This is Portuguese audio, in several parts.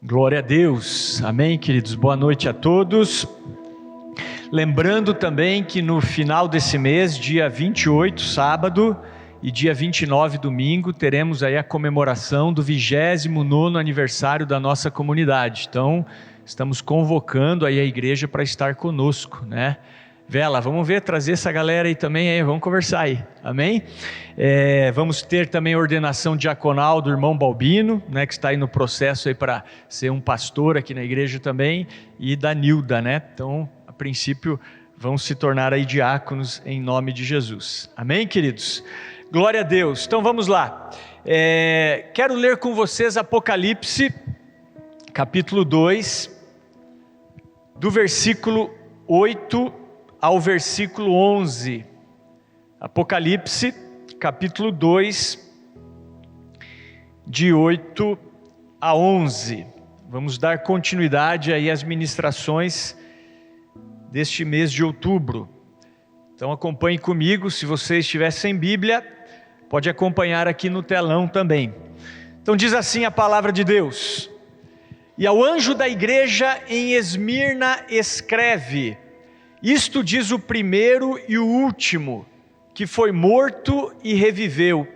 Glória a Deus, amém, queridos, boa noite a todos. Lembrando também que no final desse mês, dia 28, sábado, e dia 29, domingo, teremos aí a comemoração do 29º aniversário da nossa comunidade. Então, estamos convocando aí a igreja para estar conosco, né? Vela, vamos ver, trazer essa galera aí também, aí, vamos conversar aí, amém? Vamos ter também a ordenação diaconal do irmão Balbino, né, que está aí no processo aí para ser um pastor aqui na igreja também, e da Nilda, né? Então, a princípio, vão se tornar aí diáconos em nome de Jesus, amém, queridos? Glória a Deus. Então vamos lá, quero ler com vocês Apocalipse, capítulo 2, do versículo 8 ao versículo 11, Apocalipse, capítulo 2, de 8 a 11, vamos dar continuidade aí às ministrações deste mês de outubro. Então acompanhe comigo, se você estiver sem Bíblia, pode acompanhar aqui no telão também. Então diz assim a palavra de Deus: E ao anjo da igreja em Esmirna escreve: Isto diz o primeiro e o último, que foi morto e reviveu.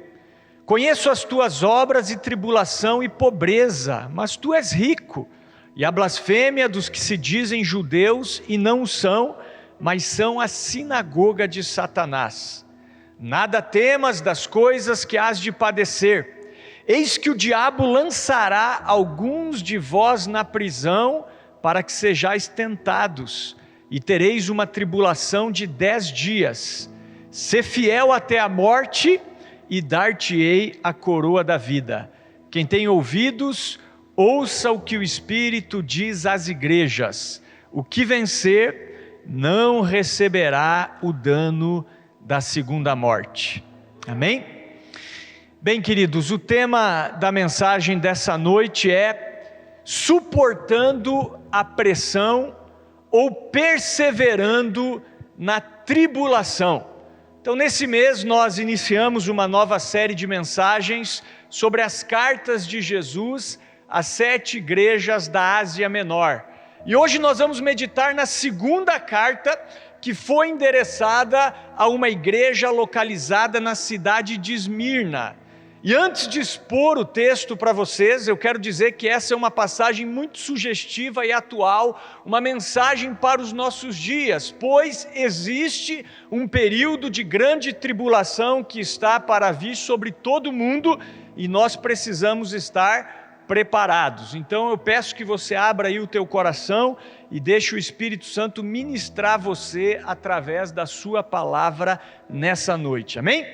Conheço as tuas obras e tribulação e pobreza, mas tu és rico, e a blasfêmia dos que se dizem judeus e não o são, mas são a sinagoga de Satanás. Nada temas das coisas que hás de padecer. Eis que o diabo lançará alguns de vós na prisão, para que sejais tentados, e tereis uma tribulação de 10 dias. Sê fiel até a morte, e dar-te-ei a coroa da vida. Quem tem ouvidos, ouça o que o Espírito diz às igrejas. O que vencer, não receberá o dano da segunda morte. Amém? Bem, queridos, o tema da mensagem dessa noite é suportando a pressão ou perseverando na tribulação. Então, nesse mês nós iniciamos uma nova série de mensagens sobre as cartas de Jesus às 7 igrejas da Ásia Menor. E hoje nós vamos meditar na segunda carta, que foi endereçada a uma igreja localizada na cidade de Esmirna. E antes de expor o texto para vocês, eu quero dizer que essa é uma passagem muito sugestiva e atual, uma mensagem para os nossos dias, pois existe um período de grande tribulação que está para vir sobre todo o mundo e nós precisamos estar preparados. Então eu peço que você abra aí o teu coração e deixe o Espírito Santo ministrar você através da sua palavra nessa noite, amém?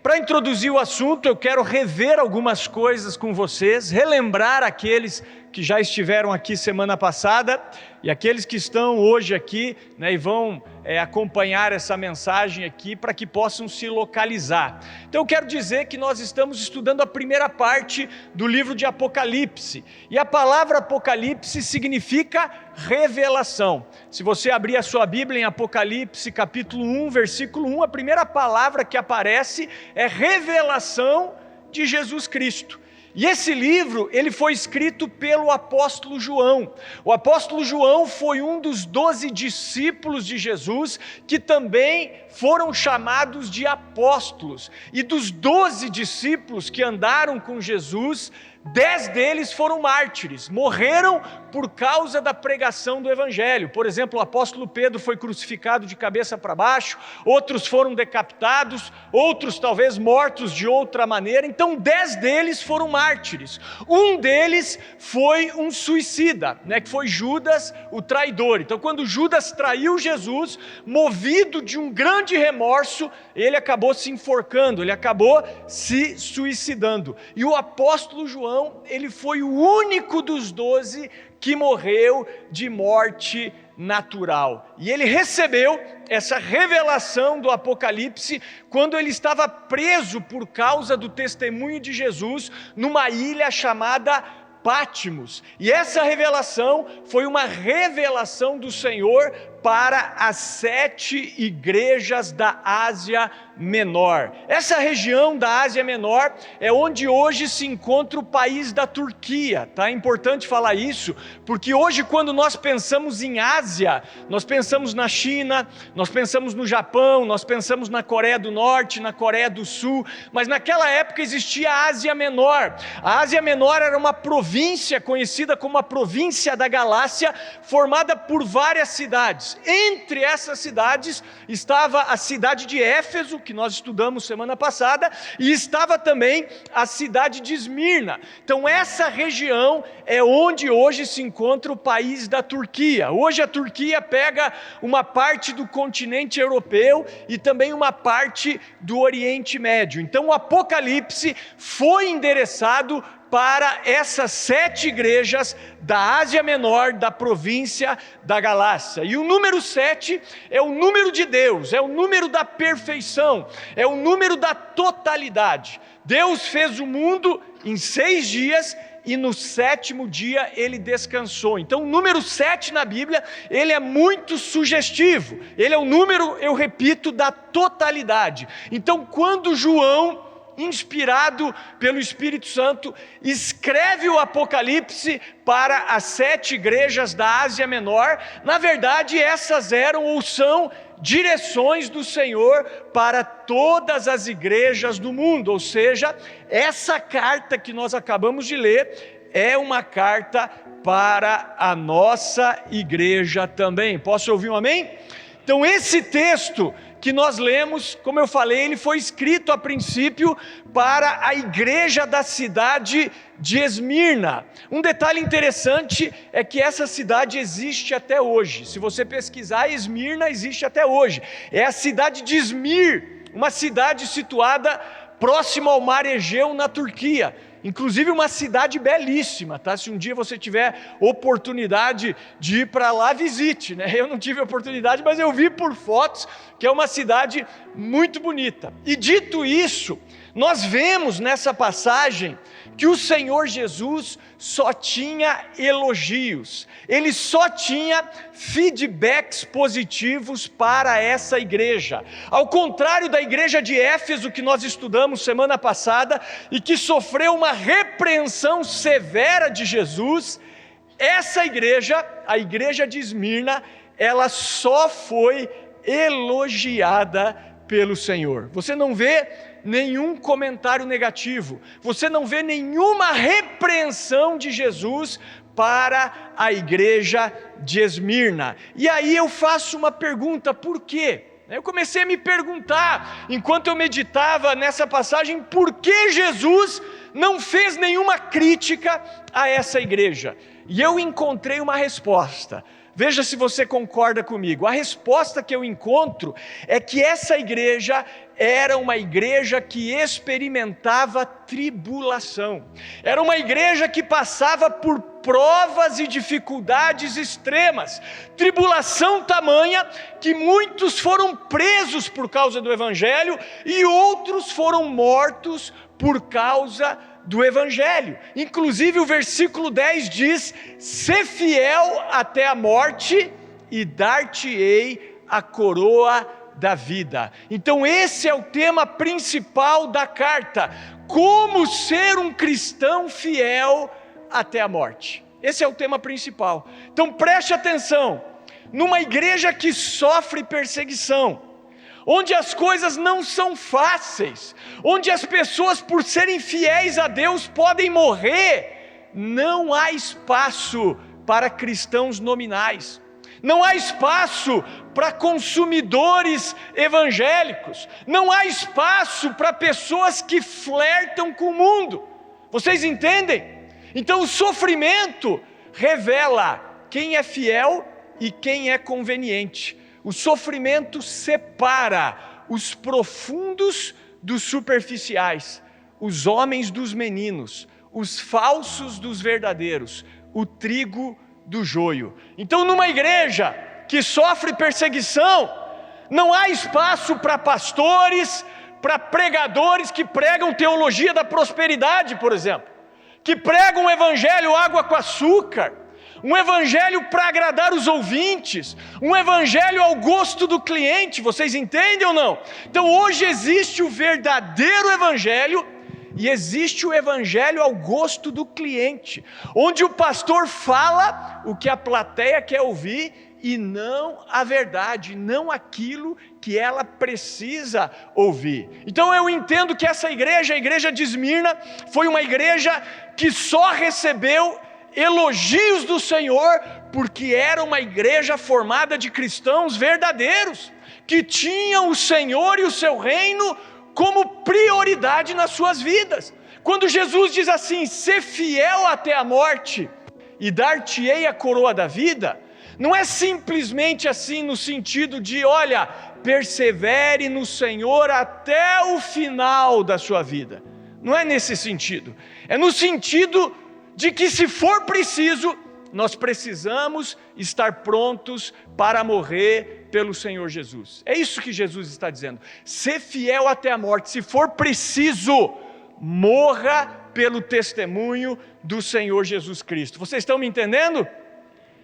Para introduzir o assunto, eu quero rever algumas coisas com vocês, relembrar aqueles que já estiveram aqui semana passada e aqueles que estão hoje aqui, né, e vão acompanhar essa mensagem aqui para que possam se localizar. Então eu quero dizer que nós estamos estudando a primeira parte do livro de Apocalipse, e a palavra Apocalipse significa revelação. Se você abrir a sua Bíblia em Apocalipse capítulo 1, versículo 1, a primeira palavra que aparece é revelação de Jesus Cristo. E esse livro, ele foi escrito pelo apóstolo João. O apóstolo João foi um dos 12 discípulos de Jesus, que também foram chamados de apóstolos. E dos 12 discípulos que andaram com Jesus, 10 deles foram mártires, morreram por causa da pregação do Evangelho. Por exemplo, o apóstolo Pedro foi crucificado de cabeça para baixo, outros foram decapitados, outros talvez mortos de outra maneira. Então 10 deles foram mártires. Um deles foi um suicida, né, que foi Judas, o traidor. Então quando Judas traiu Jesus, movido de um grande remorso, ele acabou se enforcando, ele acabou se suicidando. E o apóstolo João, ele foi o único dos 12 que morreu de morte natural. E ele recebeu essa revelação do Apocalipse quando ele estava preso por causa do testemunho de Jesus numa ilha chamada Pátimos. E essa revelação foi uma revelação do Senhor para as 7 igrejas da Ásia Menor. Essa região da Ásia Menor é onde hoje se encontra o país da Turquia, tá? É importante falar isso, porque hoje quando nós pensamos em Ásia, nós pensamos na China, nós pensamos no Japão, nós pensamos na Coreia do Norte, na Coreia do Sul, mas naquela época existia a Ásia Menor. A Ásia Menor era uma província conhecida como a província da Galácia, formada por várias cidades. Entre essas cidades estava a cidade de Éfeso, que nós estudamos semana passada, e estava também a cidade de Esmirna. Então essa região é onde hoje se encontra o país da Turquia. Hoje a Turquia pega uma parte do continente europeu e também uma parte do Oriente Médio. Então o Apocalipse foi endereçado para essas 7 igrejas da Ásia Menor, da província da Galácia. E o número 7 é o número de Deus, é o número da perfeição, é o número da totalidade. Deus fez o mundo em 6 dias e no 7º dia ele descansou. Então o número 7 na Bíblia, ele é muito sugestivo. Ele é o número, eu repito, da totalidade. Então quando João, inspirado pelo Espírito Santo, escreve o Apocalipse para as 7 igrejas da Ásia Menor, na verdade essas eram ou são direções do Senhor para todas as igrejas do mundo, ou seja, essa carta que nós acabamos de ler é uma carta para a nossa igreja também. Posso ouvir um amém? Então esse texto que nós lemos, como eu falei, ele foi escrito a princípio para a igreja da cidade de Esmirna. Um detalhe interessante é que essa cidade existe até hoje. Se você pesquisar, Esmirna existe até hoje. É a cidade de Izmir, uma cidade situada próxima ao mar Egeu, na Turquia. Inclusive uma cidade belíssima, tá? Se um dia você tiver oportunidade de ir para lá, visite, né? Eu não tive oportunidade, mas eu vi por fotos que é uma cidade muito bonita. E dito isso, nós vemos nessa passagem que o Senhor Jesus só tinha elogios, ele só tinha feedbacks positivos para essa igreja. Ao contrário da igreja de Éfeso, que nós estudamos semana passada, e que sofreu uma repreensão severa de Jesus, essa igreja, a igreja de Esmirna, ela só foi elogiada pelo Senhor. Você não vê nenhum comentário negativo, você não vê nenhuma repreensão de Jesus para a igreja de Esmirna. E aí eu faço uma pergunta: por quê? Eu comecei a me perguntar, enquanto eu meditava nessa passagem, por que Jesus não fez nenhuma crítica a essa igreja? E eu encontrei uma resposta. Veja se você concorda comigo. A resposta que eu encontro é que essa igreja era uma igreja que experimentava tribulação. Era uma igreja que passava por provas e dificuldades extremas. Tribulação tamanha que muitos foram presos por causa do evangelho e outros foram mortos por causa do evangelho. Inclusive o versículo 10 diz: "Sê fiel até a morte e dar-te-ei a coroa da vida". Então esse é o tema principal da carta: como ser um cristão fiel até a morte. Esse é o tema principal. Então preste atenção, numa igreja que sofre perseguição, onde as coisas não são fáceis, onde as pessoas, por serem fiéis a Deus, podem morrer, não há espaço para cristãos nominais, não há espaço para consumidores evangélicos, não há espaço para pessoas que flertam com o mundo. Vocês entendem? Então o sofrimento revela quem é fiel e quem é conveniente. O sofrimento separa os profundos dos superficiais, os homens dos meninos, os falsos dos verdadeiros, o trigo do joio. Então, numa igreja que sofre perseguição, não há espaço para pastores, para pregadores que pregam teologia da prosperidade, por exemplo, que pregam o evangelho água com açúcar, um evangelho para agradar os ouvintes, um evangelho ao gosto do cliente, vocês entendem ou não? Então hoje existe o verdadeiro evangelho e existe o evangelho ao gosto do cliente, onde o pastor fala o que a plateia quer ouvir e não a verdade, não aquilo que ela precisa ouvir. Então eu entendo que essa igreja, a igreja de Esmirna, foi uma igreja que só recebeu elogios do Senhor, porque era uma igreja formada de cristãos verdadeiros, que tinham o Senhor e o seu reino como prioridade nas suas vidas. Quando Jesus diz assim, ser fiel até a morte e dar-te-ei a coroa da vida, não é simplesmente assim no sentido de, olha, persevere no Senhor até o final da sua vida. Não é nesse sentido. É no sentido de que, se for preciso, nós precisamos estar prontos para morrer pelo Senhor Jesus. É isso que Jesus está dizendo. Ser fiel até a morte. Se for preciso, morra pelo testemunho do Senhor Jesus Cristo. Vocês estão me entendendo?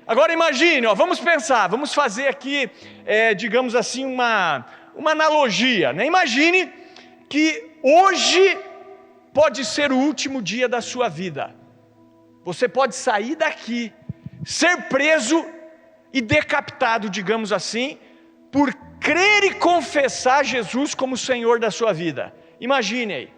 Agora imagine, vamos pensar, vamos fazer aqui, digamos assim, uma analogia, né? Imagine que hoje pode ser o último dia da sua vida. Você pode sair daqui, ser preso e decapitado, digamos assim, por crer e confessar Jesus como Senhor da sua vida. Imagine aí,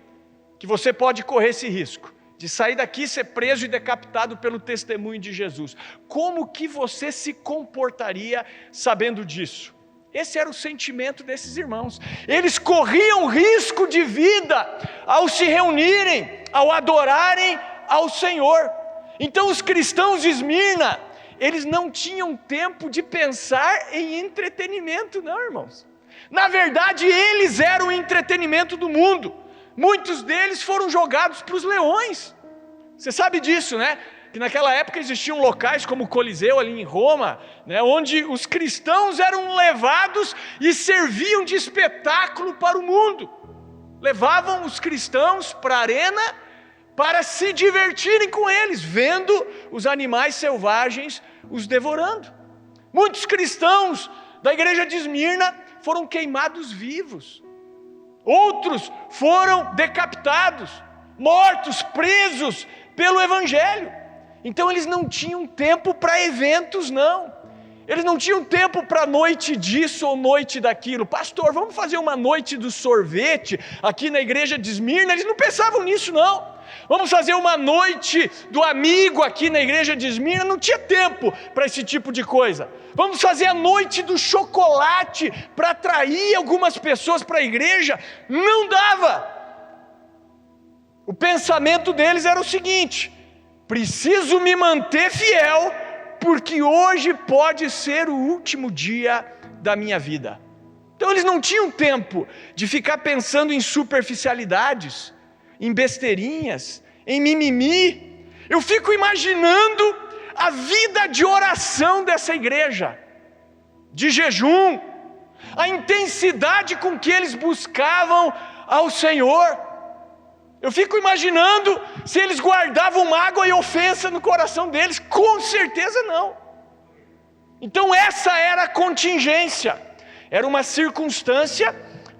que você pode correr esse risco de sair daqui, ser preso e decapitado pelo testemunho de Jesus. Como que você se comportaria sabendo disso? Esse era o sentimento desses irmãos. Eles corriam risco de vida ao se reunirem, ao adorarem ao Senhor. Então os cristãos de Esmirna, eles não tinham tempo de pensar em entretenimento, não, irmãos. Na verdade, eles eram o entretenimento do mundo. Muitos deles foram jogados para os leões. Você sabe disso, né? Que naquela época existiam locais como o Coliseu ali em Roma, né? Onde os cristãos eram levados e serviam de espetáculo para o mundo. Levavam os cristãos para a arena para se divertirem com eles, vendo os animais selvagens os devorando. Muitos cristãos da igreja de Esmirna foram queimados vivos. Outros foram decapitados, mortos, presos pelo evangelho. Então eles não tinham tempo para eventos, não. Eles não tinham tempo para noite disso ou noite daquilo. Pastor, vamos fazer uma noite do sorvete aqui na igreja de Esmirna? Eles não pensavam nisso, não. Vamos fazer uma noite do amigo aqui na igreja de Esmirna? Não tinha tempo para esse tipo de coisa. Vamos fazer a noite do chocolate para atrair algumas pessoas para a igreja? Não dava. O pensamento deles era o seguinte: preciso me manter fiel, porque hoje pode ser o último dia da minha vida. Então eles não tinham tempo de ficar pensando em superficialidades, em besteirinhas, em mimimi. Eu fico imaginando a vida de oração dessa igreja, de jejum, a intensidade com que eles buscavam ao Senhor. Eu fico imaginando se eles guardavam mágoa e ofensa no coração deles. Com certeza não. Então essa era a contingência, era uma circunstância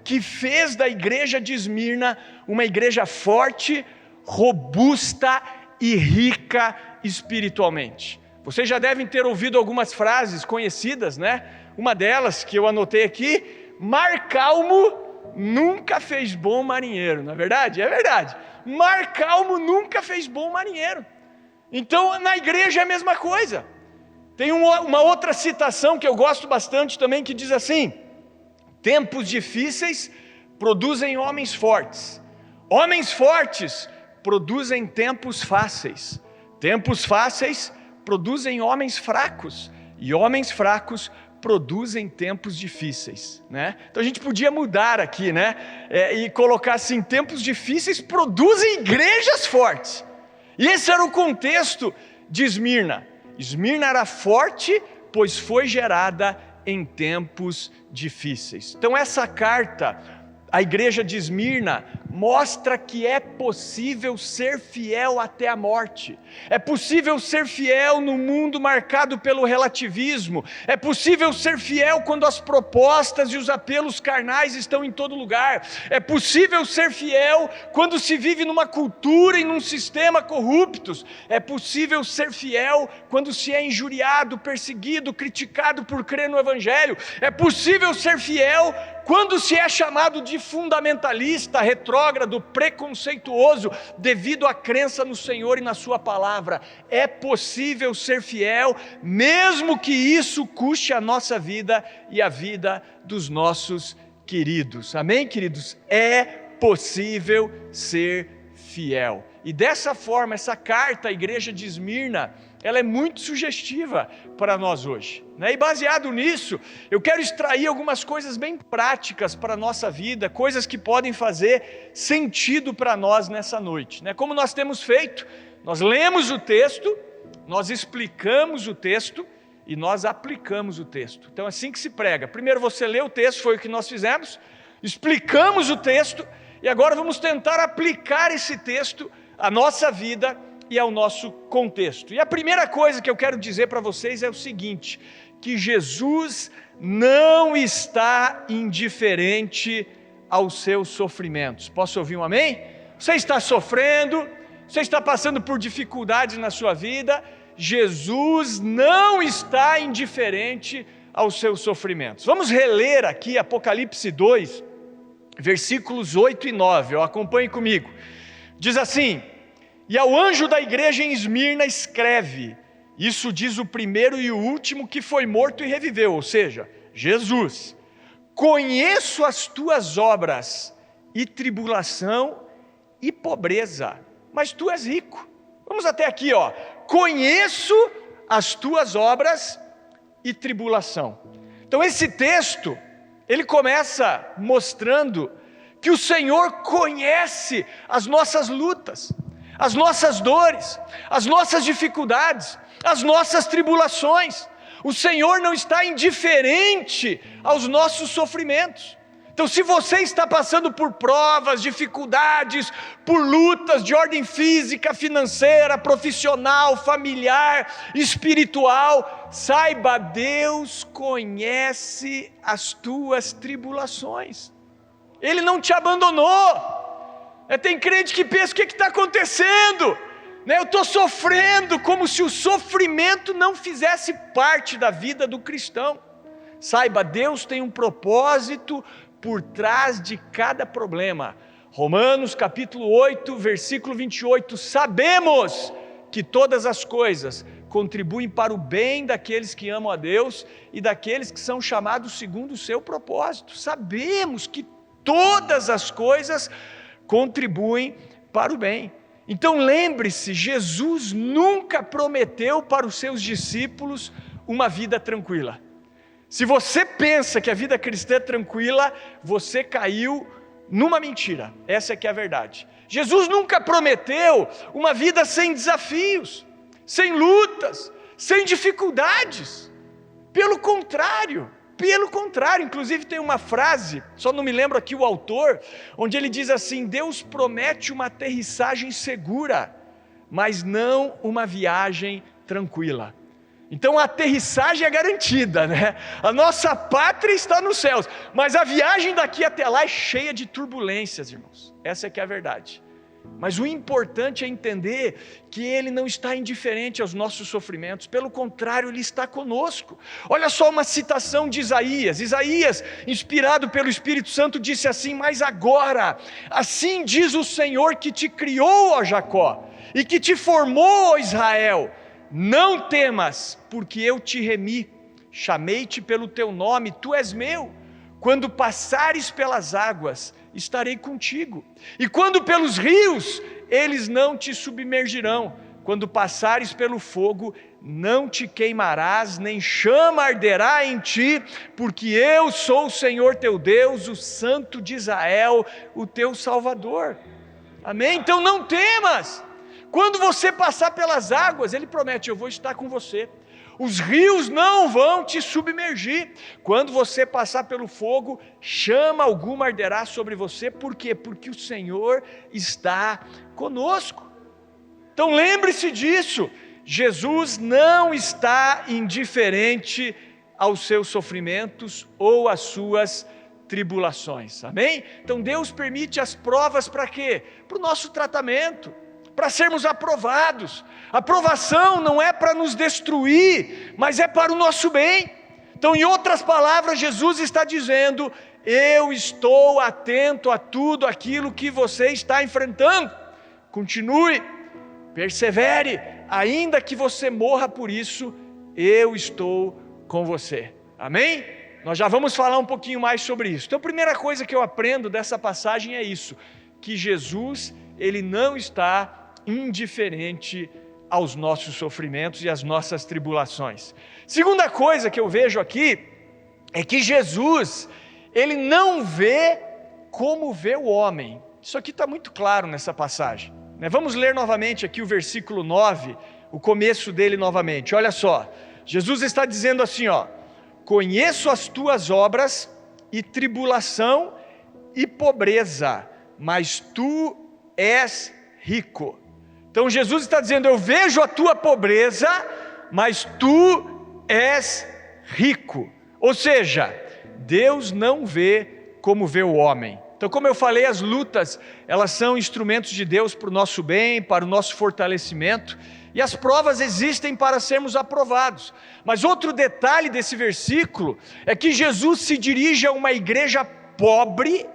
que fez da igreja de Esmirna uma igreja forte, robusta e rica espiritualmente. Vocês já devem ter ouvido algumas frases conhecidas, né? Uma delas que eu anotei aqui: mar calmo nunca fez bom marinheiro. Não é verdade? É verdade. Mar calmo nunca fez bom marinheiro. Então na igreja é a mesma coisa. Tem uma outra citação que eu gosto bastante também, que diz assim: tempos difíceis produzem homens fortes. Homens fortes produzem tempos fáceis. Tempos fáceis produzem homens fracos. E homens fracos produzem tempos difíceis, né? Então a gente podia mudar aqui, né? E colocar assim: tempos difíceis produzem igrejas fortes. E esse era o contexto de Esmirna. Esmirna era forte, pois foi gerada em tempos difíceis. Então essa carta à igreja de Esmirna mostra que é possível ser fiel até a morte. É possível ser fiel no mundo marcado pelo relativismo. É possível ser fiel quando as propostas e os apelos carnais estão em todo lugar. É possível ser fiel quando se vive numa cultura e num sistema corruptos. É possível ser fiel quando se é injuriado, perseguido, criticado por crer no Evangelho. É possível ser fiel quando se é chamado de fundamentalista, retrógrado, preconceituoso, devido à crença no Senhor e na sua palavra. É possível ser fiel, mesmo que isso custe a nossa vida e a vida dos nossos queridos. Amém, queridos? É possível ser fiel. E dessa forma, essa carta à igreja de Esmirna, ela é muito sugestiva para nós hoje, né? E baseado nisso, eu quero extrair algumas coisas bem práticas para a nossa vida, coisas que podem fazer sentido para nós nessa noite, né? Como nós temos feito, nós lemos o texto, nós explicamos o texto e nós aplicamos o texto. Então, assim que se prega. Primeiro você lê o texto, foi o que nós fizemos, explicamos o texto e agora vamos tentar aplicar esse texto à nossa vida e ao nosso contexto. E a primeira coisa que eu quero dizer para vocês é o seguinte: que Jesus não está indiferente aos seus sofrimentos. Posso ouvir um amém? Você está sofrendo, você está passando por dificuldades na sua vida, Jesus não está indiferente aos seus sofrimentos. Vamos reler aqui Apocalipse 2, versículos 8 e 9, acompanhe comigo. Diz assim: e ao anjo da igreja em Esmirna escreve, isso diz o primeiro e o último que foi morto e reviveu, ou seja, Jesus. Conheço as tuas obras e tribulação e pobreza, mas tu és rico. Vamos até aqui, conheço as tuas obras e tribulação. Então esse texto, ele começa mostrando que o Senhor conhece as nossas lutas, as nossas dores, as nossas dificuldades, as nossas tribulações. O Senhor não está indiferente aos nossos sofrimentos. Então, se você está passando por provas, dificuldades, por lutas de ordem física, financeira, profissional, familiar, espiritual, saiba, Deus conhece as tuas tribulações. Ele não te abandonou. Tem crente que pensa: o que está acontecendo? Eu estou sofrendo, como se o sofrimento não fizesse parte da vida do cristão. Saiba, Deus tem um propósito por trás de cada problema. Romanos capítulo 8, versículo 28, sabemos que todas as coisas contribuem para o bem daqueles que amam a Deus e daqueles que são chamados segundo o seu propósito. Sabemos que todas as coisas contribuem para o bem. Então lembre-se, Jesus nunca prometeu para os seus discípulos uma vida tranquila. Se você pensa que a vida cristã é tranquila, você caiu numa mentira. Essa é que é a verdade. Jesus nunca prometeu uma vida sem desafios, sem lutas, sem dificuldades. Pelo contrário, inclusive tem uma frase, só não me lembro aqui o autor, onde ele diz assim: Deus promete uma aterrissagem segura, mas não uma viagem tranquila. Então a aterrissagem é garantida, né? A nossa pátria está nos céus, mas a viagem daqui até lá é cheia de turbulências, irmãos. Essa é que é a verdade. Mas o importante é entender que Ele não está indiferente aos nossos sofrimentos, pelo contrário, Ele está conosco. Olha só uma citação de Isaías. Isaías, inspirado pelo Espírito Santo, disse assim: mas agora, assim diz o Senhor que te criou, ó Jacó, e que te formou, ó Israel, não temas, porque eu te remi, chamei-te pelo teu nome, tu és meu. Quando passares pelas águas, estarei contigo, e quando pelos rios, eles não te submergirão. Quando passares pelo fogo, não te queimarás, nem chama arderá em ti, porque eu sou o Senhor teu Deus, o Santo de Israel, o teu Salvador. Amém? Então não temas. Quando você passar pelas águas, Ele promete: eu vou estar com você. Os rios não vão te submergir. Quando você passar pelo fogo, chama alguma arderá sobre você. Por quê? Porque o Senhor está conosco. Então lembre-se disso. Jesus não está indiferente aos seus sofrimentos ou às suas tribulações. Amém? Então Deus permite as provas para quê? Para o nosso tratamento, para sermos aprovados. A aprovação não é para nos destruir, mas é para o nosso bem. Então, em outras palavras, Jesus está dizendo: eu estou atento a tudo aquilo que você está enfrentando. Continue, persevere, ainda que você morra por isso, eu estou com você. Amém? Nós já vamos falar um pouquinho mais sobre isso. Então, a primeira coisa que eu aprendo dessa passagem é isso: que Jesus, Ele não está indiferente aos nossos sofrimentos e às nossas tribulações. Segunda coisa que eu vejo aqui é que Jesus, Ele não vê como vê o homem. Isso aqui está muito claro nessa passagem, né? Vamos ler novamente aqui o versículo 9, o começo dele novamente. Olha só, Jesus está dizendo assim, ó: conheço as tuas obras e tribulação e pobreza, mas tu és rico. Então Jesus está dizendo: eu vejo a tua pobreza, mas tu és rico. Ou seja, Deus não vê como vê o homem. Então, como eu falei, as lutas, elas são instrumentos de Deus para o nosso bem, para o nosso fortalecimento, e as provas existem para sermos aprovados. Mas outro detalhe desse versículo é que Jesus se dirige a uma igreja pobre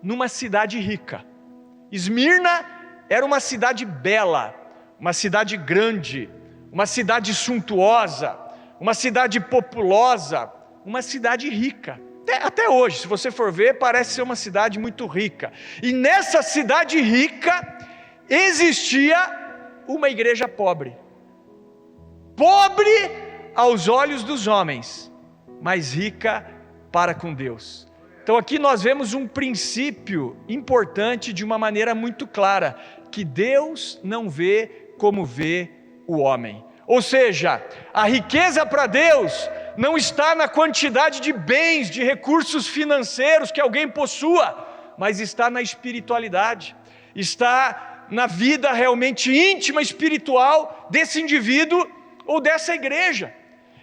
numa cidade rica. Esmirna era uma cidade bela, uma cidade grande, uma cidade suntuosa, uma cidade populosa, uma cidade rica. Até hoje, se você for ver, parece ser uma cidade muito rica. E nessa cidade rica existia uma igreja pobre. Pobre aos olhos dos homens, mas rica para com Deus. Então aqui nós vemos um princípio importante de uma maneira muito clara: que Deus não vê como vê o homem. Ou seja, a riqueza para Deus não está na quantidade de bens, de recursos financeiros que alguém possua, mas está na espiritualidade, está na vida realmente íntima, espiritual desse indivíduo ou dessa igreja.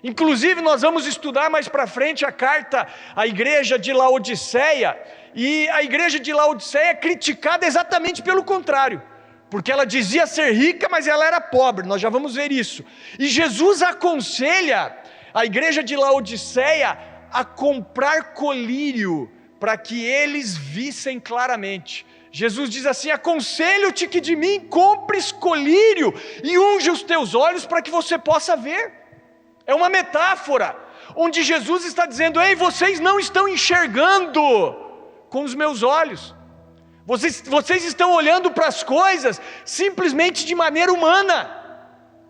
Inclusive nós vamos estudar mais para frente a carta à igreja de Laodiceia, e a igreja de Laodiceia é criticada exatamente pelo contrário, porque ela dizia ser rica, mas ela era pobre. Nós já vamos ver isso. E Jesus aconselha a igreja de Laodiceia a comprar colírio, para que eles vissem claramente. Jesus diz assim: aconselho-te que de mim compres colírio e unge os teus olhos para que você possa ver. É uma metáfora, onde Jesus está dizendo: ei, vocês não estão enxergando com os meus olhos. Vocês estão olhando para as coisas simplesmente de maneira humana,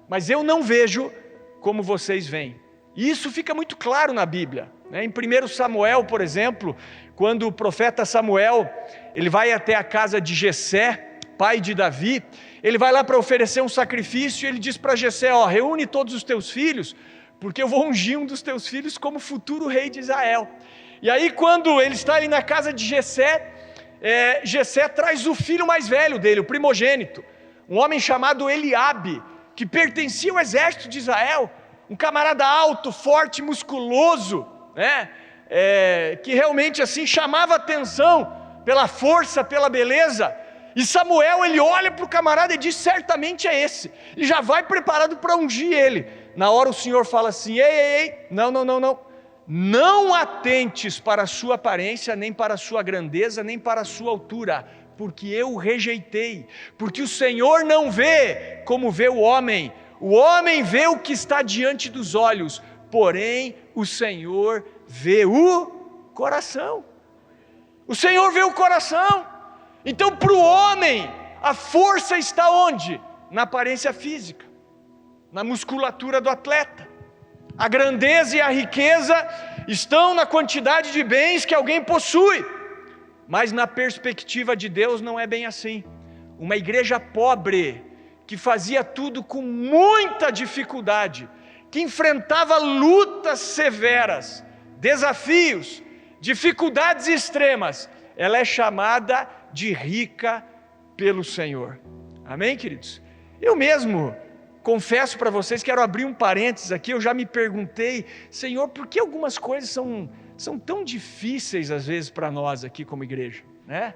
mas eu não vejo como vocês veem. E isso fica muito claro na Bíblia, né? Em 1 Samuel, por exemplo, quando o profeta Samuel, ele vai até a casa de Jessé, pai de Davi, ele vai lá para oferecer um sacrifício, e ele diz para Jessé: ó, reúne todos os teus filhos, porque eu vou ungir um dos teus filhos como futuro rei de Israel. E aí quando ele está ali na casa de Jessé, Jessé traz o filho mais velho dele, o primogênito, um homem chamado Eliabe, que pertencia ao exército de Israel, um camarada alto, forte, musculoso, né? Que realmente assim chamava atenção pela força, pela beleza. E Samuel, ele olha para o camarada e diz: certamente é esse, e já vai preparado para ungir ele. Na hora o Senhor fala assim: ei, não atentes para a sua aparência, nem para a sua grandeza, nem para a sua altura, porque eu o rejeitei. Porque o Senhor não vê como vê o homem vê o que está diante dos olhos, porém o Senhor vê o coração. O Senhor vê o coração. Então para o homem, a força está onde? Na aparência física, na musculatura do atleta. A grandeza e a riqueza estão na quantidade de bens que alguém possui. Mas na perspectiva de Deus não é bem assim. Uma igreja pobre, que fazia tudo com muita dificuldade, que enfrentava lutas severas, desafios, dificuldades extremas, ela é chamada de rica pelo Senhor. Amém, queridos? Eu mesmo confesso para vocês, quero abrir um parênteses aqui, eu já me perguntei, Senhor, por que algumas coisas são tão difíceis às vezes para nós aqui como igreja, né?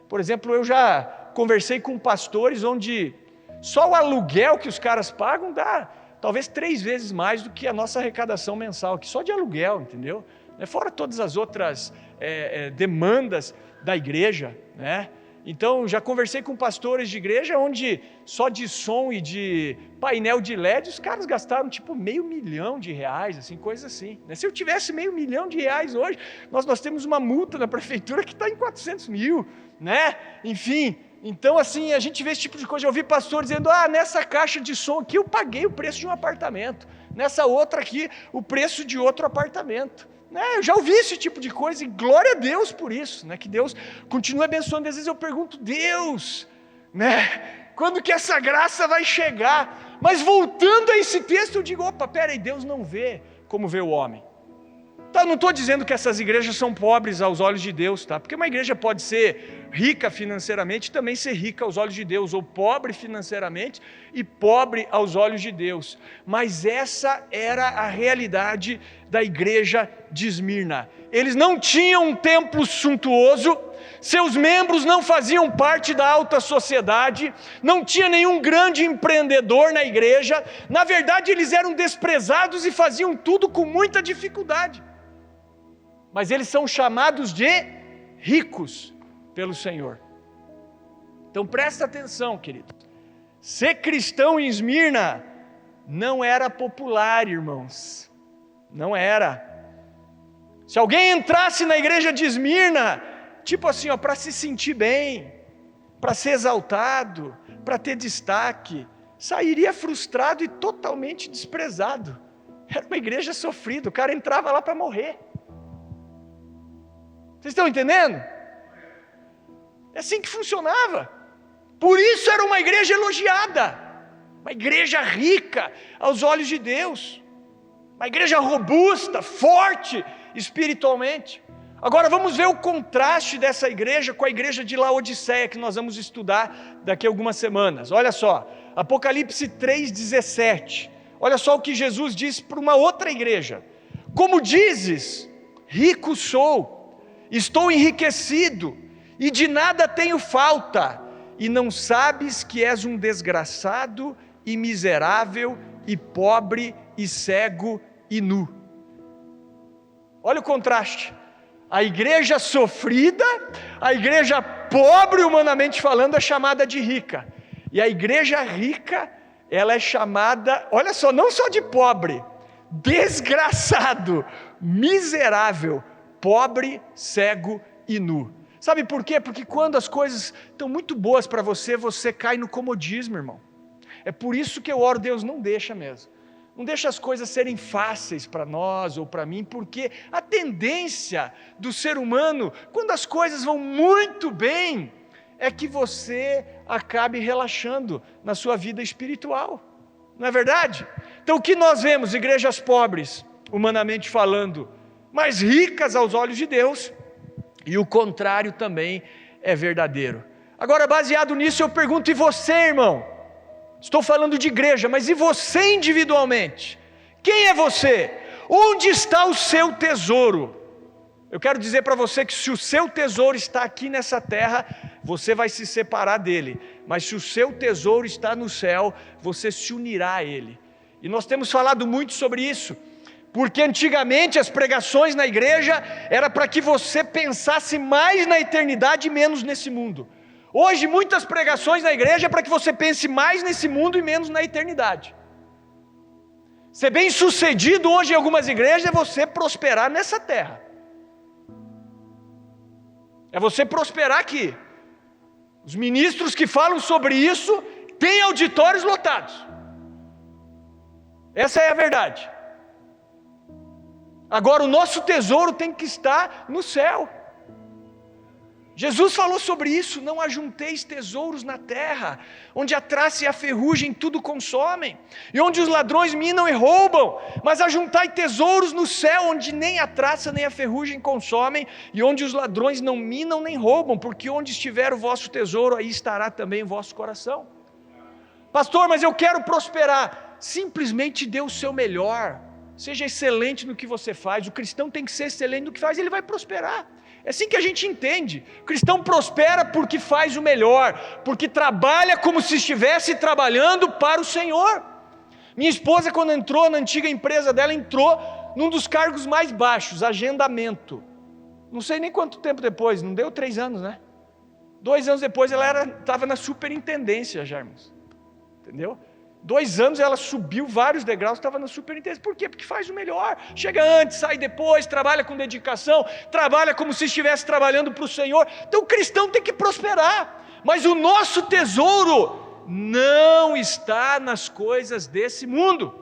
Por exemplo, eu já conversei com pastores onde só o aluguel que os caras pagam dá talvez 3 vezes mais do que a nossa arrecadação mensal aqui, só de aluguel, entendeu? Fora todas as outras demandas da igreja, né? Então, já conversei com pastores de igreja onde só de som e de painel de LED os caras gastaram tipo R$500 mil, assim, coisa assim, né? Se eu tivesse R$500 mil hoje, nós temos uma multa na prefeitura que está em 400 mil, né? Enfim, então assim, a gente vê esse tipo de coisa. Eu ouvi pastor dizendo, nessa caixa de som aqui eu paguei o preço de um apartamento, nessa outra aqui o preço de outro apartamento. Eu já ouvi esse tipo de coisa e glória a Deus por isso, né? Que Deus continue abençoando. Às vezes eu pergunto, Deus, né? Quando que essa graça vai chegar? Mas voltando a esse texto, eu digo, peraí, Deus não vê como vê o homem. Tá, não estou dizendo que essas igrejas são pobres aos olhos de Deus, tá? Porque uma igreja pode ser rica financeiramente e também ser rica aos olhos de Deus, ou pobre financeiramente e pobre aos olhos de Deus. Mas essa era a realidade da igreja de Esmirna. Eles não tinham um templo suntuoso, seus membros não faziam parte da alta sociedade, não tinha nenhum grande empreendedor na igreja. Na verdade, eles eram desprezados e faziam tudo com muita dificuldade. Mas eles são chamados de ricos pelo Senhor. Então presta atenção, querido. Ser cristão em Esmirna não era popular, irmãos. Não era. Se alguém entrasse na igreja de Esmirna, tipo assim, para se sentir bem, para ser exaltado, para ter destaque, sairia frustrado e totalmente desprezado. Era uma igreja sofrida, o cara entrava lá para morrer. Vocês estão entendendo? É assim que funcionava. Por isso era uma igreja elogiada, uma igreja rica aos olhos de Deus, uma igreja robusta, forte espiritualmente. Agora vamos ver o contraste dessa igreja com a igreja de Laodiceia, que nós vamos estudar daqui a algumas semanas. Olha só, Apocalipse 3,17. Olha só o que Jesus disse para uma outra igreja. Como dizes, rico sou, estou enriquecido e de nada tenho falta, e não sabes que és um desgraçado e miserável e pobre e cego e nu. Olha o contraste. A igreja sofrida, a igreja pobre humanamente falando é chamada de rica, e a igreja rica, ela é chamada, olha só, não só de pobre, desgraçado, miserável, pobre, cego e nu. Sabe por quê? Porque quando as coisas estão muito boas para você, você cai no comodismo, irmão. É por isso que eu oro, Deus, não deixa mesmo. Não deixa as coisas serem fáceis para nós ou para mim, porque a tendência do ser humano, quando as coisas vão muito bem, é que você acabe relaxando na sua vida espiritual. Não é verdade? Então o que nós vemos? Igrejas pobres, humanamente falando, mas ricas aos olhos de Deus, e o contrário também é verdadeiro. Agora, baseado nisso, eu pergunto, e você, irmão? Estou falando de igreja, mas e você individualmente? Quem é você? Onde está o seu tesouro? Eu quero dizer para você que se o seu tesouro está aqui nessa terra, você vai se separar dele, mas se o seu tesouro está no céu, você se unirá a ele. E nós temos falado muito sobre isso, porque antigamente as pregações na igreja era para que você pensasse mais na eternidade e menos nesse mundo. Hoje muitas pregações na igreja é para que você pense mais nesse mundo e menos na eternidade. Ser bem sucedido hoje em algumas igrejas é você prosperar nessa terra, é você prosperar aqui. Os ministros que falam sobre isso têm auditórios lotados, essa é a verdade. Agora o nosso tesouro tem que estar no céu. Jesus falou sobre isso: não ajunteis tesouros na terra, onde a traça e a ferrugem tudo consomem, e onde os ladrões minam e roubam, mas ajuntai tesouros no céu, onde nem a traça nem a ferrugem consomem, e onde os ladrões não minam nem roubam, porque onde estiver o vosso tesouro, aí estará também o vosso coração. Pastor, mas eu quero prosperar. Simplesmente dê o seu melhor, seja excelente no que você faz. O cristão tem que ser excelente no que faz, ele vai prosperar. É assim que a gente entende. O cristão prospera porque faz o melhor, porque trabalha como se estivesse trabalhando para o Senhor. Minha esposa, quando entrou na antiga empresa dela, entrou num dos cargos mais baixos, agendamento. Não sei nem quanto tempo depois, não deu 3 anos, né? 2 anos depois ela estava na superintendência já, irmãos. Entendeu? 2 anos ela subiu vários degraus, estava na superintendência. Por quê? Porque faz o melhor. Chega antes, sai depois, trabalha com dedicação, trabalha como se estivesse trabalhando para o Senhor. Então o cristão tem que prosperar. Mas o nosso tesouro não está nas coisas desse mundo.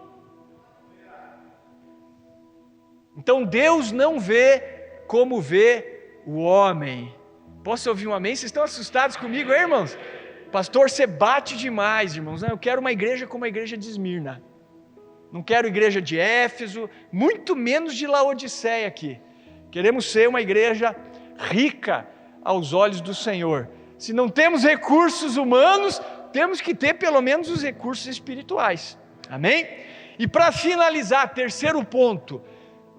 Então Deus não vê como vê o homem. Posso ouvir um amém? Vocês estão assustados comigo, hein, irmãos? Pastor, você bate demais, irmãos. Eu quero uma igreja como a igreja de Esmirna. Não quero igreja de Éfeso, muito menos de Laodiceia aqui. Queremos ser uma igreja rica aos olhos do Senhor. Se não temos recursos humanos, temos que ter pelo menos os recursos espirituais. Amém? E para finalizar, terceiro ponto: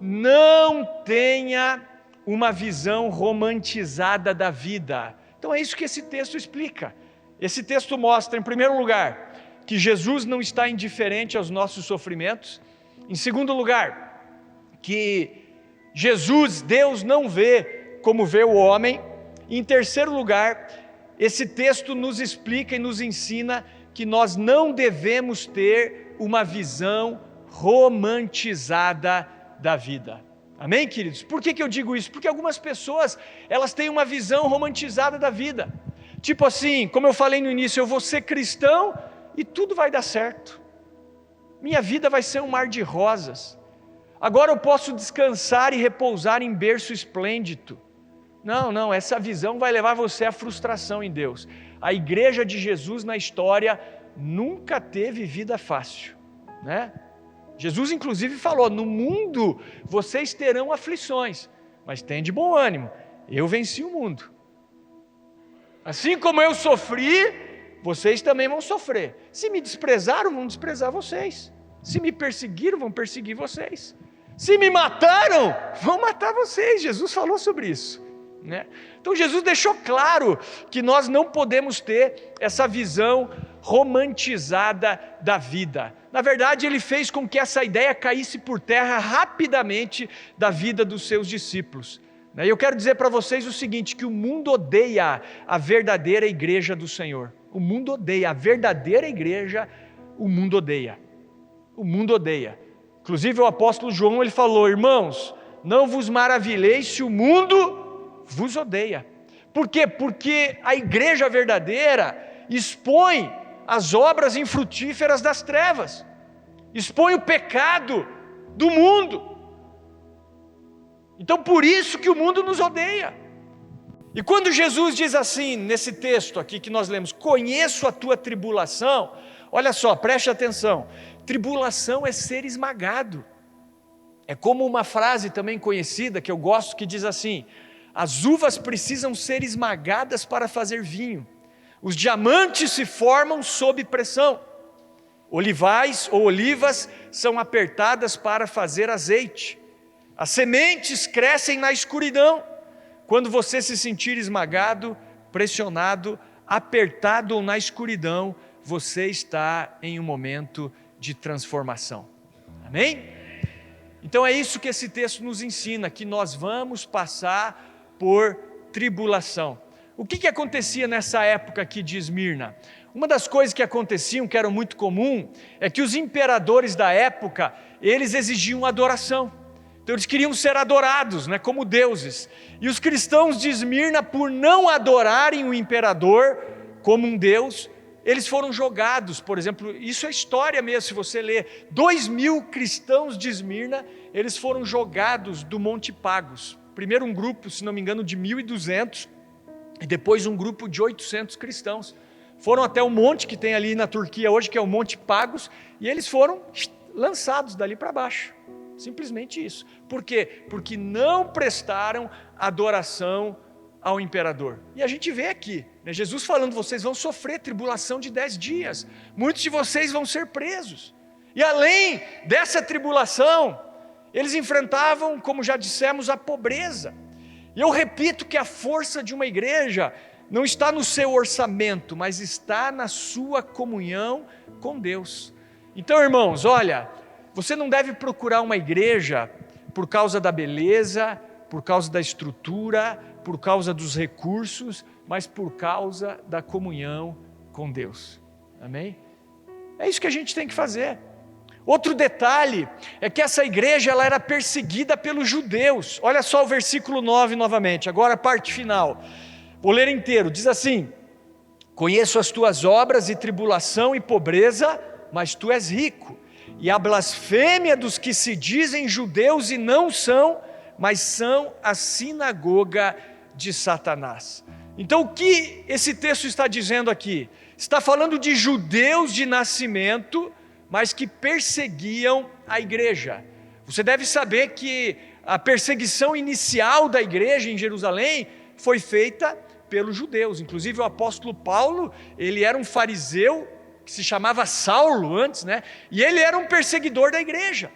não tenha uma visão romantizada da vida. Então é isso que esse texto explica. Esse texto mostra, em primeiro lugar, que Jesus não está indiferente aos nossos sofrimentos. Em segundo lugar, que Jesus, Deus, não vê como vê o homem. E em terceiro lugar, esse texto nos explica e nos ensina que nós não devemos ter uma visão romantizada da vida. Amém, queridos? Por que eu digo isso? Porque algumas pessoas, elas têm uma visão romantizada da vida. Tipo assim, como eu falei no início, eu vou ser cristão e tudo vai dar certo. Minha vida vai ser um mar de rosas. Agora eu posso descansar e repousar em berço esplêndido. Não, essa visão vai levar você à frustração em Deus. A igreja de Jesus na história nunca teve vida fácil, né? Jesus inclusive falou: no mundo vocês terão aflições, mas tenham de bom ânimo, eu venci o mundo. Assim como eu sofri, vocês também vão sofrer. Se me desprezaram, vão desprezar vocês. Se me perseguiram, vão perseguir vocês. Se me mataram, vão matar vocês. Jesus falou sobre isso, né? Então Jesus deixou claro que nós não podemos ter essa visão romantizada da vida. Na verdade, ele fez com que essa ideia caísse por terra rapidamente da vida dos seus discípulos. E eu quero dizer para vocês o seguinte, que o mundo odeia a verdadeira igreja do Senhor. O mundo odeia a verdadeira igreja, o mundo odeia. O mundo odeia. Inclusive o apóstolo João, ele falou: irmãos, não vos maravilheis se o mundo vos odeia. Por quê? Porque a igreja verdadeira expõe as obras infrutíferas das trevas, expõe o pecado do mundo. Então por isso que o mundo nos odeia. E quando Jesus diz assim, nesse texto aqui que nós lemos: conheço a tua tribulação, olha só, preste atenção, tribulação é ser esmagado. É como uma frase também conhecida, que eu gosto, que diz assim: as uvas precisam ser esmagadas para fazer vinho, os diamantes se formam sob pressão, olivais ou olivas são apertadas para fazer azeite. As sementes crescem na escuridão. Quando você se sentir esmagado, pressionado, apertado ou na escuridão, você está em um momento de transformação. Amém? Então é isso que esse texto nos ensina, que nós vamos passar por tribulação. O que acontecia nessa época aqui de Esmirna? Uma das coisas que aconteciam, que era muito comum, é que os imperadores da época, eles exigiam adoração. Então eles queriam ser adorados, né, como deuses. E os cristãos de Esmirna, por não adorarem o imperador como um deus, eles foram jogados. Por exemplo, isso é história mesmo, se você ler, 2.000 cristãos de Esmirna, eles foram jogados do Monte Pagos. Primeiro um grupo, se não me engano, de 1.200, e depois um grupo de 800 cristãos. Foram até o monte que tem ali na Turquia hoje, que é o Monte Pagos, e eles foram lançados dali para baixo. Simplesmente isso. Por quê? Porque não prestaram adoração ao imperador. E a gente vê aqui, né, Jesus falando, vocês vão sofrer tribulação de 10 dias, muitos de vocês vão ser presos. E além dessa tribulação, eles enfrentavam, como já dissemos, a pobreza. E eu repito que a força de uma igreja não está no seu orçamento, mas está na sua comunhão com Deus. Então, irmãos, olha, você não deve procurar uma igreja por causa da beleza, por causa da estrutura, por causa dos recursos, mas por causa da comunhão com Deus. Amém? É isso que a gente tem que fazer. Outro detalhe é que essa igreja ela era perseguida pelos judeus. Olha só o versículo 9 novamente, agora a parte final. Vou ler inteiro, diz assim: conheço as tuas obras e tribulação e pobreza, mas tu és rico. E a blasfêmia dos que se dizem judeus e não são, mas são a sinagoga de Satanás. Então o que esse texto está dizendo aqui? Está falando de judeus de nascimento, mas que perseguiam a igreja. Você deve saber que a perseguição inicial da igreja em Jerusalém foi feita pelos judeus. Inclusive o apóstolo Paulo, ele era um fariseu que se chamava Saulo antes, né? E ele era um perseguidor da igreja.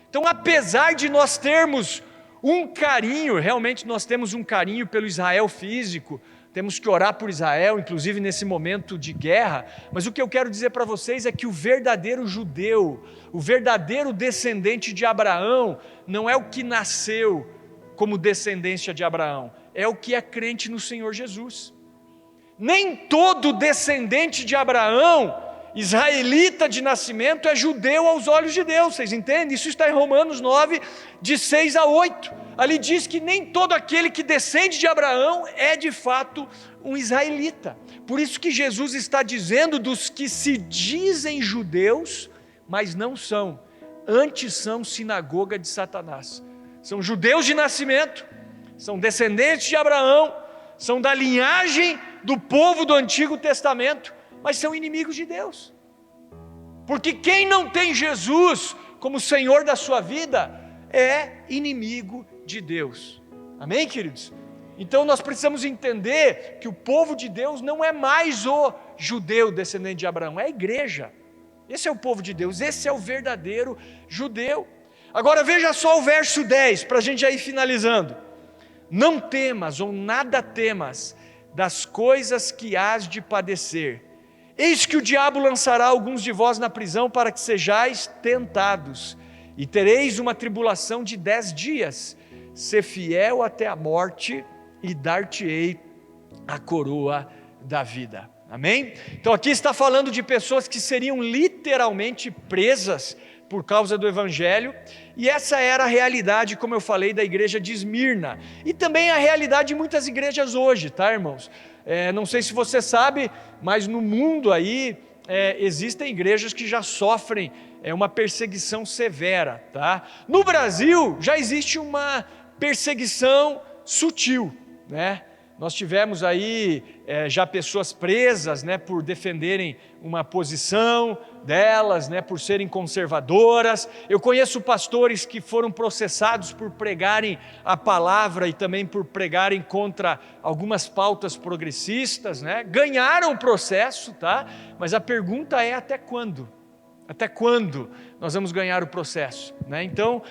Então, apesar de nós termos um carinho, realmente nós temos um carinho pelo Israel físico, temos que orar por Israel, inclusive nesse momento de guerra, mas o que eu quero dizer para vocês é que o verdadeiro judeu, o verdadeiro descendente de Abraão, não é o que nasceu como descendência de Abraão, é o que é crente no Senhor Jesus. Nem todo descendente de Abraão, israelita de nascimento, é judeu aos olhos de Deus, vocês entendem? Isso está em Romanos 9, de 6 a 8. Ali diz que nem todo aquele que descende de Abraão é de fato um israelita. Por isso que Jesus está dizendo dos que se dizem judeus, mas não são, antes são sinagoga de Satanás. São judeus de nascimento, são descendentes de Abraão, são da linhagem do povo do Antigo Testamento, mas são inimigos de Deus. Porque quem não tem Jesus como Senhor da sua vida é inimigo de Deus. Amém, queridos? Então nós precisamos entender que o povo de Deus não é mais o judeu descendente de Abraão, é a igreja. Esse é o povo de Deus, esse é o verdadeiro judeu. Agora veja só o verso 10, para a gente já ir finalizando. Não temas ou nada temas das coisas que hás de padecer. Eis que o diabo lançará alguns de vós na prisão para que sejais tentados, e tereis uma tribulação de 10 dias. Ser fiel até a morte, e dar-te-ei a coroa da vida. Amém? Então aqui está falando de pessoas que seriam literalmente presas por causa do evangelho, e essa era a realidade, como eu falei, da igreja de Esmirna, e também a realidade de muitas igrejas hoje, tá, irmãos? Não sei se você sabe, mas no mundo aí existem igrejas que já sofrem uma perseguição severa, tá? No Brasil já existe uma perseguição sutil, né? Nós tivemos aí já pessoas presas, né, por defenderem uma posição delas, né, por serem conservadoras. Eu conheço pastores que foram processados por pregarem a palavra e também por pregarem contra algumas pautas progressistas, né? Ganharam o processo, tá? Mas a pergunta é até quando? Até quando nós vamos ganhar o processo, né? Então,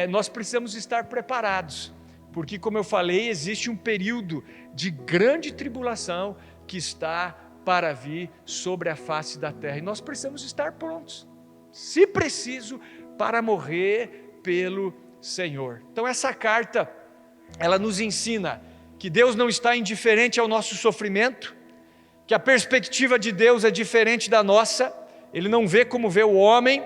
nós precisamos estar preparados, porque, como eu falei, existe um período de grande tribulação que está para vir sobre a face da terra, e nós precisamos estar prontos, se preciso, para morrer pelo Senhor. Então essa carta, ela nos ensina que Deus não está indiferente ao nosso sofrimento, que a perspectiva de Deus é diferente da nossa, Ele não vê como vê o homem,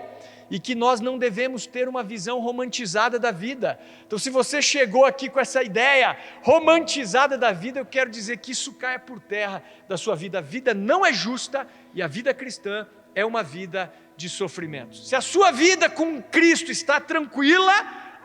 e que nós não devemos ter uma visão romantizada da vida. Então, se você chegou aqui com essa ideia romantizada da vida, eu quero dizer que isso caia por terra da sua vida. A vida não é justa e a vida cristã é uma vida de sofrimentos. Se a sua vida com Cristo está tranquila,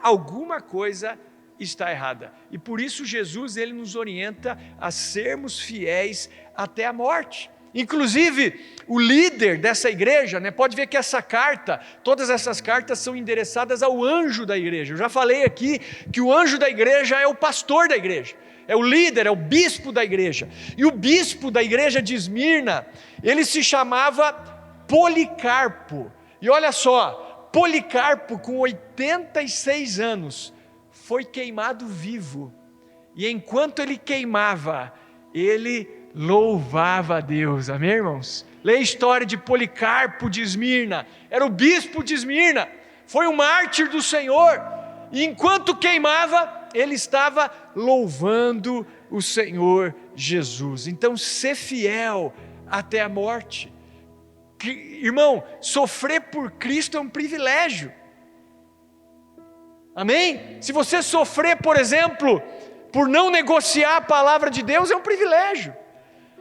alguma coisa está errada. E por isso Jesus, ele nos orienta a sermos fiéis até a morte. Inclusive, o líder dessa igreja, pode ver que essa carta, todas essas cartas são endereçadas ao anjo da igreja. Eu já falei aqui que o anjo da igreja é o pastor da igreja, é o líder, é o bispo da igreja. E o bispo da igreja de Esmirna, ele se chamava Policarpo. E olha só, Policarpo, com 86 anos, foi queimado vivo. E enquanto ele queimava, ele louvava a Deus. Amém, irmãos? Leia a história de Policarpo de Esmirna. Era o bispo de Esmirna, foi um mártir do Senhor. E enquanto queimava, ele estava louvando o Senhor Jesus. Então, ser fiel até a morte. Irmão, sofrer por Cristo é um privilégio. Amém? Se você sofrer, por exemplo, por não negociar a palavra de Deus, é um privilégio.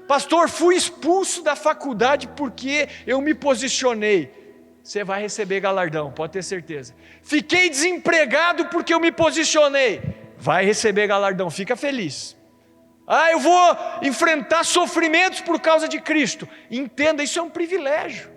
Pastor, fui expulso da faculdade porque eu me posicionei. Você vai receber galardão, pode ter certeza. Fiquei desempregado porque eu me posicionei. Vai receber galardão, fica feliz. Eu vou enfrentar sofrimentos por causa de Cristo. Entenda, isso é um privilégio.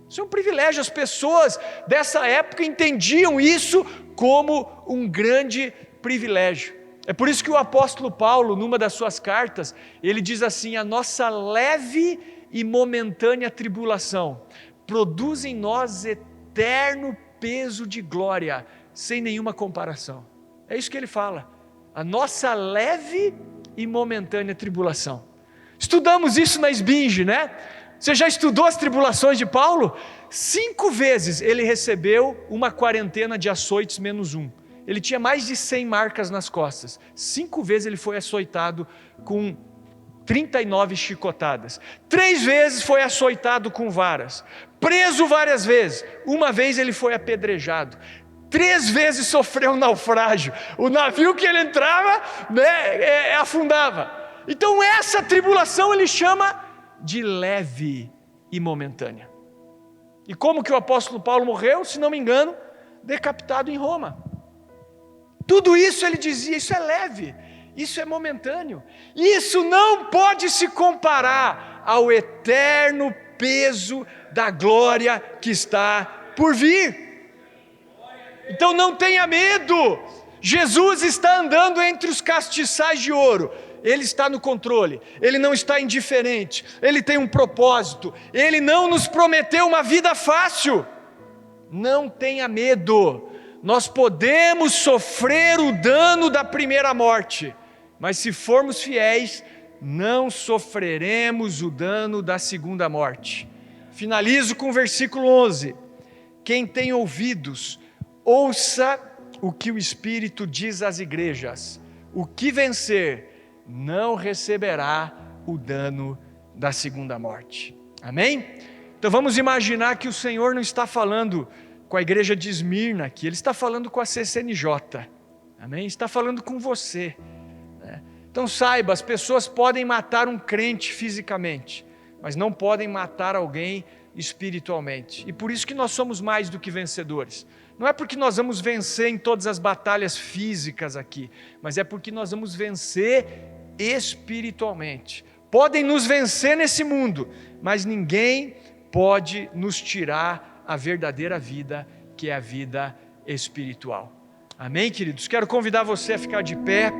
Isso é um privilégio. As pessoas dessa época entendiam isso como um grande privilégio. É por isso que o apóstolo Paulo, numa das suas cartas, ele diz assim: a nossa leve e momentânea tribulação produz em nós eterno peso de glória, sem nenhuma comparação. É isso que ele fala, a nossa leve e momentânea tribulação. Estudamos isso na Esbinge, Você já estudou as tribulações de Paulo? 5 vezes ele recebeu uma quarentena de açoites menos 1. Ele tinha mais de 100 marcas nas costas. 5 vezes ele foi açoitado com 39 chicotadas. 3 vezes foi açoitado com varas. Preso várias vezes. 1 vez ele foi apedrejado. 3 vezes sofreu um naufrágio. O navio que ele entrava, afundava. Então essa tribulação ele chama de leve e momentânea. E como que o apóstolo Paulo morreu? Se não me engano, decapitado em Roma. Tudo isso ele dizia, isso é leve, isso é momentâneo. Isso não pode se comparar ao eterno peso da glória que está por vir. Então não tenha medo. Jesus está andando entre os castiçais de ouro. Ele está no controle, Ele não está indiferente, Ele tem um propósito, Ele não nos prometeu uma vida fácil. Não tenha medo. Nós podemos sofrer o dano da primeira morte, mas se formos fiéis, não sofreremos o dano da segunda morte. Finalizo com o versículo 11. Quem tem ouvidos, ouça o que o Espírito diz às igrejas. O que vencer não receberá o dano da segunda morte. Amém? Então vamos imaginar que o Senhor não está falando com a igreja de Esmirna aqui, Ele está falando com a CCNJ, amém? Está falando com você, Então saiba, as pessoas podem matar um crente fisicamente, mas não podem matar alguém espiritualmente, e por isso que nós somos mais do que vencedores. Não é porque nós vamos vencer em todas as batalhas físicas aqui, mas é porque nós vamos vencer espiritualmente. Podem nos vencer nesse mundo, mas ninguém pode nos tirar a verdadeira vida, que é a vida espiritual. Amém, queridos? Quero convidar você a ficar de pé.